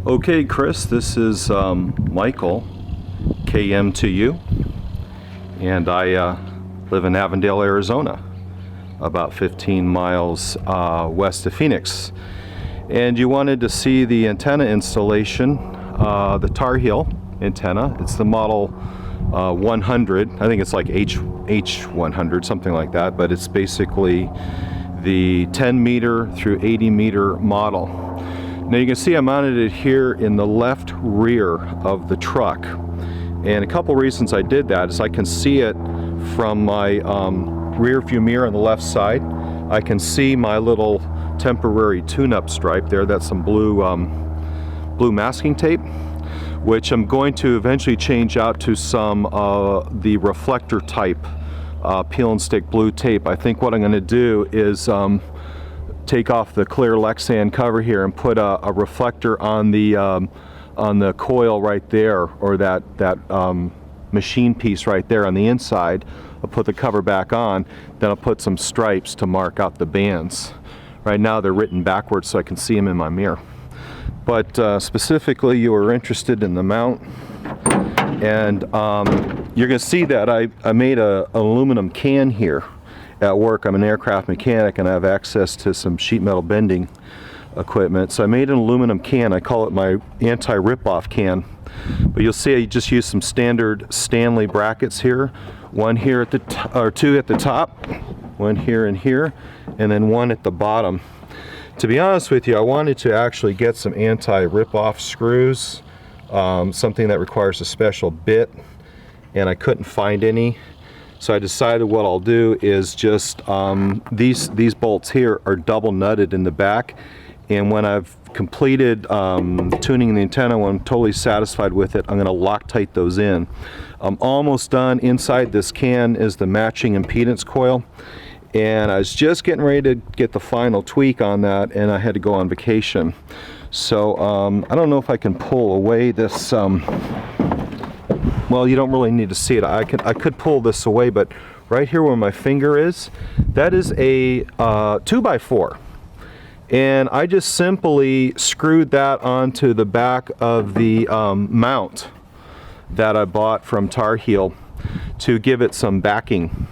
Okay, Chris, this is Michael, KM2U, and I live in Avondale, Arizona, about 15 miles west of Phoenix. And you wanted to see the antenna installation, the Tarheel antenna. It's the model 100. I think it's like H100, something like that, but it's basically the 10 meter through 80 meter model. Now you can see I mounted it here in the left rear of the truck, and a couple reasons I did that is I can see it from my rear view mirror on the left side. I can see my little temporary tune-up stripe there. That's some blue masking tape, which I'm going to eventually change out to some the reflector type peel and stick blue tape. I think what I'm going to do is take off the clear Lexan cover here and put a reflector on the coil right there, or that machine piece right there on the inside. I'll put the cover back on, then I'll put some stripes to mark out the bands. Right now they're written backwards so I can see them in my mirror. But specifically, you were interested in the mount, and you're going to see that I made an aluminum can here. At work, I'm an aircraft mechanic and I have access to some sheet metal bending equipment. So I made an aluminum can. I call it my anti-rip-off can. But you'll see I just used some standard Stanley brackets here. One here at the two at the top, one here and here, and then one at the bottom. To be honest with you, I wanted to actually get some anti-rip-off screws, something that requires a special bit, and I couldn't find any. So I decided what I'll do is just these bolts here are double nutted in the back, and when I've completed tuning the antenna, when I'm totally satisfied with it, I'm going to Loctite those in. I'm almost done. Inside this can is the matching impedance coil, and I was just getting ready to get the final tweak on that, and I had to go on vacation. So I don't know if I can pull away this. Well, you don't really need to see it. I could pull this away, but right here where my finger is, that is a 2x4. And I just simply screwed that onto the back of the mount that I bought from Tarheel to give it some backing.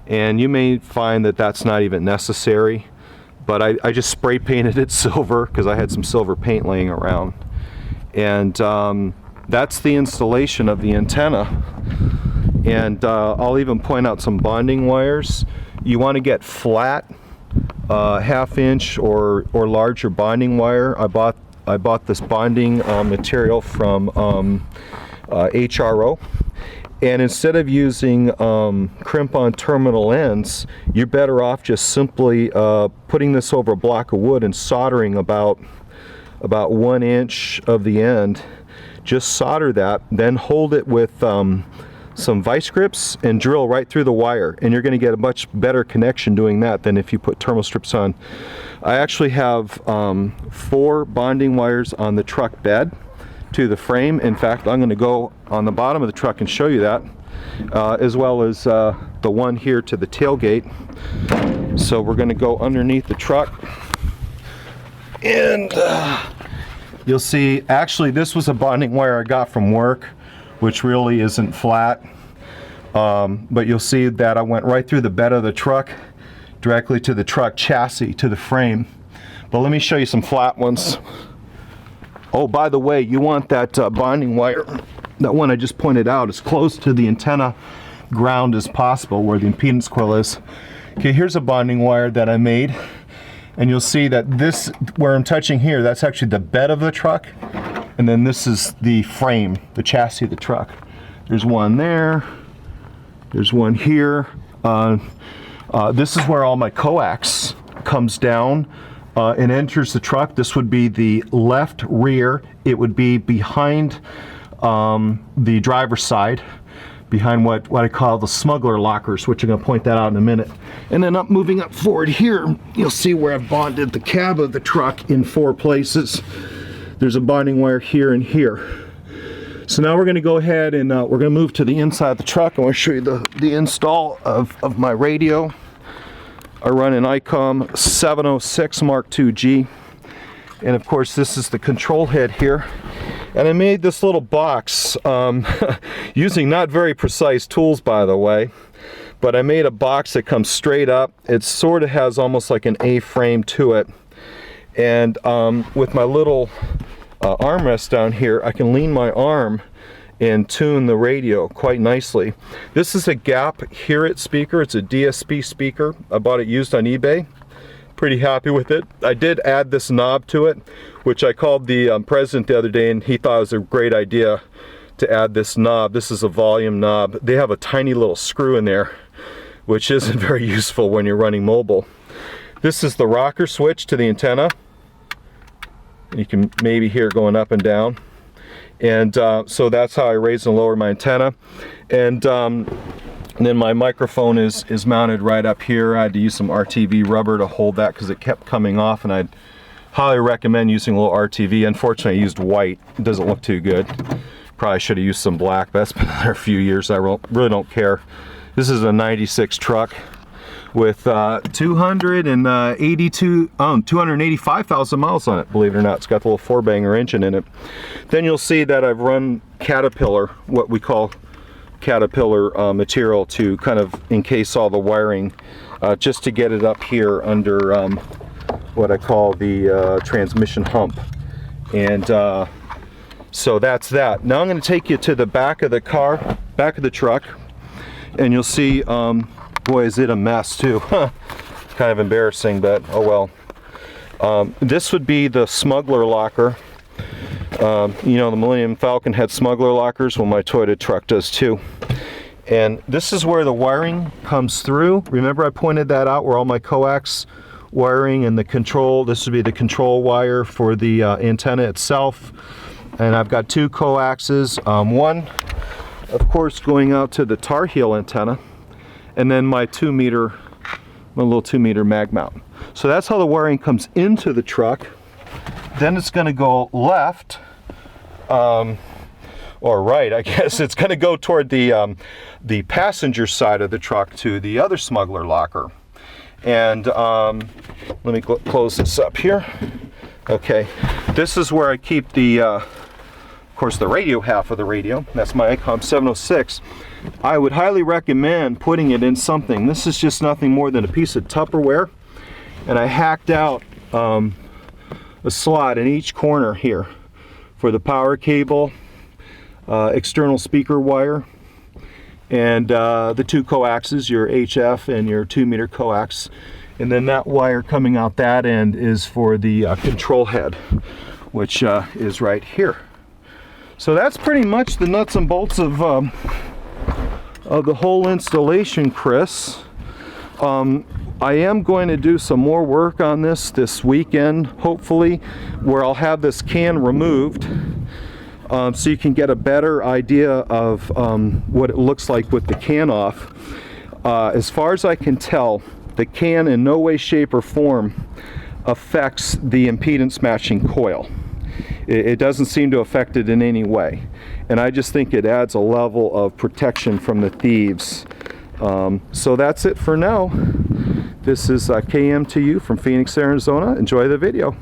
And you may find that that's not even necessary, but I just spray painted it silver because I had some silver paint laying around. And that's the installation of the antenna. And I'll even point out some bonding wires. You want to get flat, half-inch or larger bonding wire. I bought this bonding material from HRO. And instead of using crimp-on terminal ends, you're better off just simply putting this over a block of wood and soldering about 1 inch of the end. Just solder that, then hold it with some vice grips and drill right through the wire, and you're going to get a much better connection doing that than if you put thermal strips on. I actually have 4 bonding wires on the truck bed to the frame. In fact, I'm going to go on the bottom of the truck and show you that, as well as the one here to the tailgate. So we're going to go underneath the truck, and you'll see, actually this was a bonding wire I got from work, which really isn't flat, but you'll see that I went right through the bed of the truck directly to the truck chassis, to the frame. But let me show you some flat ones. Oh, by the way, you want that bonding wire, that one I just pointed out, as close to the antenna ground as possible, where the impedance coil is. Okay, here's a bonding wire that I made. And you'll see that this, where I'm touching here, that's actually the bed of the truck. And then this is the frame, the chassis of the truck. There's one there. There's one here. This is where all my coax comes down and enters the truck. This would be the left rear. It would be behind the driver's side, behind what I call the smuggler lockers, which I'm going to point that out in a minute. And then moving up forward here, you'll see where I've bonded the cab of the truck in 4 places. There's a bonding wire here and here. So now we're going to go ahead and we're going to move to the inside of the truck. I want to show you the install of my radio. I run an ICOM 706 Mark II G. And of course this is the control head here. And I made this little box using not very precise tools, by the way, but I made a box that comes straight up. It sort of has almost like an A-frame to it. And with my little armrest down here, I can lean my arm and tune the radio quite nicely. This is a Gap Hear It speaker. It's a DSP speaker. I bought it used on eBay. Pretty happy with it. I did add this knob to it, which I called the president the other day, and he thought it was a great idea to add this knob. This is a volume knob. They have a tiny little screw in there, which isn't very useful when you're running mobile. This is the rocker switch to the antenna. You can maybe hear it going up and down. And so that's how I raise and lower my antenna. And then my microphone is mounted right up here. I had to use some RTV rubber to hold that because it kept coming off, and I'd highly recommend using a little RTV. Unfortunately, I used white. It doesn't look too good. Probably should have used some black, but that's been there a few years. I really don't care. This is a 96 truck with 285,000 miles on it, believe it or not. It's got the little four-banger engine in it. Then you'll see that I've run Caterpillar, what we call Caterpillar material, to kind of encase all the wiring, just to get it up here under what I call the transmission hump. And so that's that. Now I'm going to take you to the back of the car, back of the truck, and you'll see, boy is it a mess too. Kind of embarrassing, but oh well. This would be the smuggler locker. You know, the Millennium Falcon had smuggler lockers. Well, my Toyota truck does too. And this is where the wiring comes through. Remember I pointed that out, where all my coax wiring and the control, this would be the control wire for the antenna itself. And I've got two coaxes. One, of course, going out to the Tarheel antenna, and then my little 2 meter mag mount. So that's how the wiring comes into the truck. Then it's going to go left, or right, I guess. It's going to go toward the passenger side of the truck to the other smuggler locker. And let me close this up here. Okay, this is where I keep the, of course, the radio half of the radio. That's my ICOM 706. I would highly recommend putting it in something. This is just nothing more than a piece of Tupperware, and I hacked out a slot in each corner here for the power cable, external speaker wire, and the two coaxes, your HF and your 2 meter coax. And then that wire coming out that end is for the control head, which is right here. So that's pretty much the nuts and bolts of the whole installation, Chris. I am going to do some more work on this weekend, hopefully, where I'll have this can removed, so you can get a better idea of what it looks like with the can off. As far as I can tell, the can in no way, shape, or form affects the impedance matching coil. It doesn't seem to affect it in any way. And I just think it adds a level of protection from the thieves. So that's it for now. This is KM2U from Phoenix, Arizona. Enjoy the video.